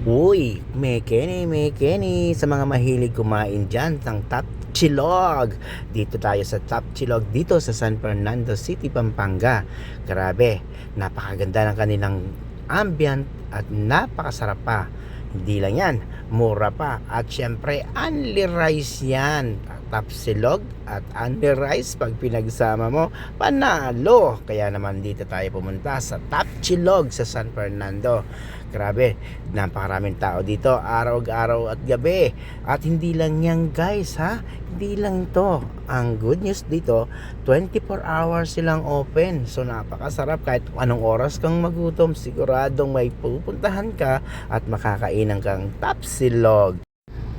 Uy, Mekeni, sa mga mahilig kumain dyan ng Top Chilog. Dito tayo sa Top Chilog, dito sa San Fernando City, Pampanga. Grabe, napakaganda ng kanilang ambient at napakasarap pa. Hindi lang yan, mura pa. At syempre, only rice yan. Top Chilog at only rice, pag pinagsama mo, panalo. Kaya naman dito tayo pumunta sa Top Chilog sa San Fernando. Grabe, napakaraming tao dito araw-araw at gabi. At hindi lang yan guys ha, hindi lang to. Ang good news dito, 24 hours silang open. So napakasarap, kahit anong oras kang magutom, siguradong may pupuntahan ka at makakainan kang Tapsilog.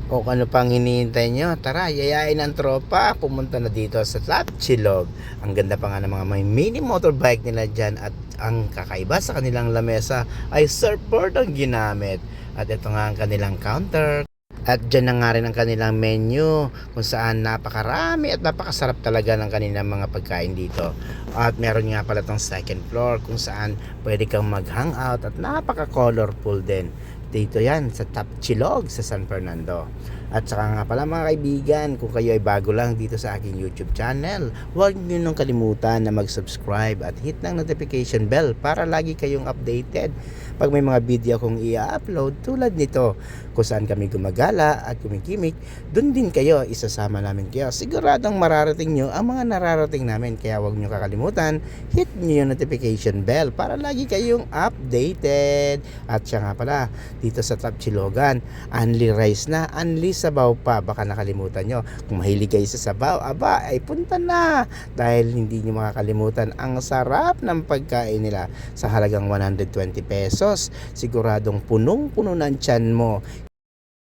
O ano pang hinihintay nyo? Tara, yayain ang tropa. Pumunta na dito sa Tapsilog. Ang ganda pa nga ng mga may mini motorbike nila dyan. At ang kakaiba sa kanilang lamesa ay surfboard ang ginamit. At ito nga ang kanilang counter. At dyan na nga rin ang kanilang menu, kung saan napakarami at napakasarap talaga ng kanilang mga pagkain dito. At meron nga pala tong second floor kung saan pwede kang mag-hangout at napaka-colorful din. Dito yan sa Top Chilog sa San Fernando. At saka nga pala mga kaibigan, kung kayo ay bago lang dito sa aking YouTube channel, huwag niyo nang kalimutan na mag-subscribe at hit ng notification bell para lagi kayong updated pag may mga video akong i-upload tulad nito, kung saan kami gumagala at kumikimik. Doon din kayo, isasama namin kayo. Siguradong mararating nyo ang mga nararating namin, kaya huwag nyo kakalimutan, hit nyo yung notification bell para lagi kayong updated. At siya nga pala, dito sa Top Chilogan, only rice na, only sabaw pa. Baka nakalimutan nyo, kung mahilig kayo sa sabaw, aba ay punta na, dahil hindi nyo makakalimutan ang sarap ng pagkain nila. Sa halagang 120 pesos, siguradong punong-puno ng tiyan mo.